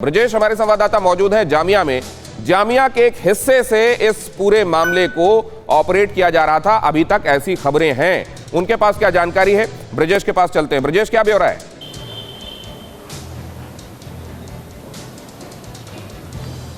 ब्रजेश हमारे संवाददाता मौजूद हैं जामिया में। जामिया के एक हिस्से से इस पूरे मामले को ऑपरेट किया जा रहा था, अभी तक ऐसी खबरें हैं। उनके पास क्या जानकारी है, ब्रजेश के पास चलते हैं। ब्रजेश, क्या ब्यौरा है?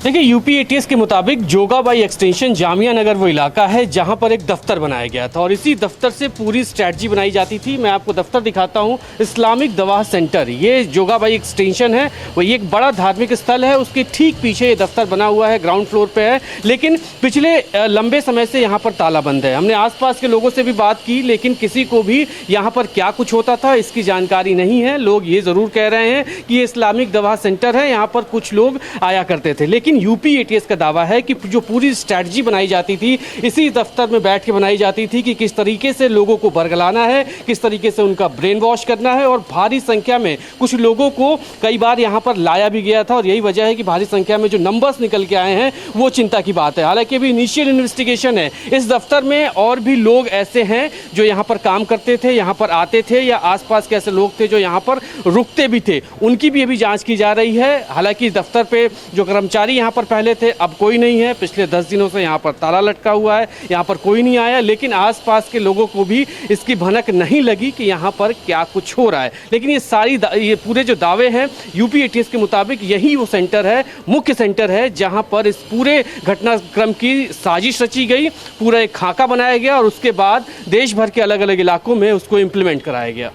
देखिए, यूपी एटीएस के मुताबिक जोगाबाई एक्सटेंशन जामिया नगर वो इलाका है जहां पर एक दफ्तर बनाया गया था और इसी दफ्तर से पूरी स्ट्रैटेजी बनाई जाती थी। मैं आपको दफ्तर दिखाता हूं, इस्लामिक दवा सेंटर, ये जोगाबाई एक्सटेंशन है। वो ये एक बड़ा धार्मिक स्थल है, उसके ठीक पीछे ये दफ्तर बना हुआ है, ग्राउंड फ्लोर पे है। लेकिन पिछले लंबे समय से यहाँ पर ताला बंद है। हमने आसपास के लोगों से भी बात की, लेकिन किसी को भी यहाँ पर क्या कुछ होता था इसकी जानकारी नहीं है। लोग ये ज़रूर कह रहे हैं कि ये इस्लामिक दवा सेंटर है, यहाँ पर कुछ लोग आया करते थे। लेकिन यूपी एटीएस का दावा है कि जो पूरी स्ट्रैटेजी बनाई जाती थी इसी दफ्तर में बैठ के बनाई जाती थी कि किस तरीके से लोगों को बरगलाना है, किस तरीके से उनका ब्रेन वॉश करना है। और भारी संख्या में कुछ लोगों को कई बार यहाँ पर लाया भी गया था और यही वजह है कि भारी संख्या में जो नंबर्स निकल के आए हैं वो चिंता की बात है। हालांकि अभी इनिशियल इन्वेस्टिगेशन है। इस दफ्तर में और भी लोग ऐसे हैं जो यहाँ पर काम करते थे, यहाँ पर आते थे, या आसपास के ऐसे लोग थे जो यहाँ पर रुकते भी थे, उनकी भी अभी जाँच की जा रही है। हालांकि दफ्तर पे जो कर्मचारी यहाँ पर पहले थे अब कोई नहीं है। पिछले 10 दिनों से यहाँ पर ताला लटका हुआ है, यहाँ पर कोई नहीं आया। लेकिन आसपास के लोगों को भी इसकी भनक नहीं लगी कि यहाँ पर क्या कुछ हो रहा है। लेकिन ये पूरे जो दावे हैं यूपी एटीएस के मुताबिक यही वो सेंटर है, मुख्य सेंटर है जहाँ पर इस पूरे घटनाक्रम की साजिश रची गई, पूरा एक खाका बनाया गया और उसके बाद देश भर के अलग अलग इलाकों में उसको इम्प्लीमेंट कराया गया।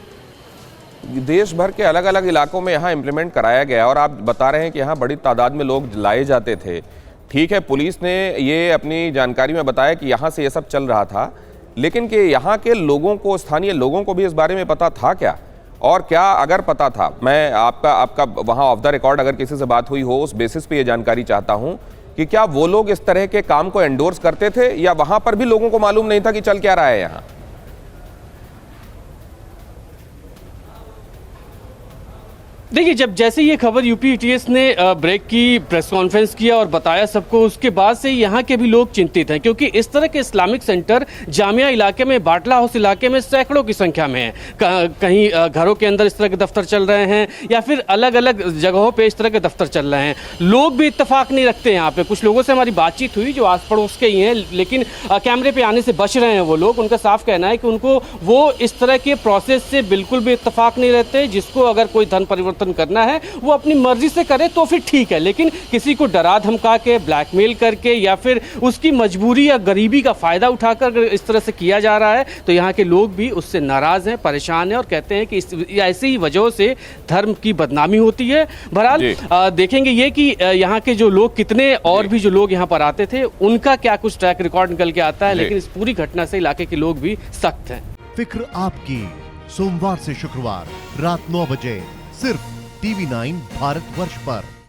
देश भर के अलग अलग इलाकों में यहाँ इंप्लीमेंट कराया गया और आप बता रहे हैं कि यहाँ बड़ी तादाद में लोग लाए जाते थे। ठीक है, पुलिस ने ये अपनी जानकारी में बताया कि यहाँ से ये सब चल रहा था, लेकिन कि यहाँ के लोगों को, स्थानीय लोगों को भी इस बारे में पता था क्या? और क्या अगर पता था, मैं आपका वहाँ ऑफ द रिकॉर्ड अगर किसी से बात हुई हो उस बेसिस पे ये जानकारी चाहता हूँ कि क्या वो लोग इस तरह के काम को एंडोर्स करते थे या वहाँ पर भी लोगों को मालूम नहीं था कि चल क्या रहा है यहाँ? देखिए, जब जैसे ये खबर यूपी एटीएस ने ब्रेक की, प्रेस कॉन्फ्रेंस किया और बताया सबको, उसके बाद से यहाँ के भी लोग चिंतित हैं क्योंकि इस तरह के इस्लामिक सेंटर जामिया इलाके में, बाटला हाउस इलाके में सैकड़ों की संख्या में है। कहीं घरों के अंदर इस तरह के दफ्तर चल रहे हैं या फिर अलग अलग जगहों पे इस तरह के दफ्तर चल रहे हैं। लोग भी इत्तेफाक नहीं रखते यहाँ पे। कुछ लोगों से हमारी बातचीत हुई जो आस पड़ोस के ही हैं, लेकिन कैमरे पर आने से बच रहे हैं वो लोग। उनका साफ कहना है कि उनको वो इस तरह के प्रोसेस से बिल्कुल भी इत्तेफाक नहीं रहते। जिसको अगर कोई धन परिवर्तन करना है वो अपनी मर्जी से करे तो फिर ठीक है, लेकिन किसी को डरा धमका के, ब्लैकमेल करके या फिर उसकी मजबूरी या गरीबी का फायदा उठाकर इस तरह से किया जा रहा है तो यहाँ के लोग भी उससे नाराज हैं, परेशान हैं और कहते हैं कि ऐसी ही वजहों से धर्म की बदनामी होती है। बहरहाल देखेंगे ये कि यहाँ के जो लोग कितने और भी जो लोग यहाँ पर आते थे उनका क्या कुछ ट्रैक रिकॉर्ड निकल के आता है। लेकिन इस पूरी घटना से इलाके के लोग भी सख्त हैं। फिक्र आपकी, सोमवार से शुक्रवार रात 9 बजे सिर्फ TV9 भारतवर्ष पर।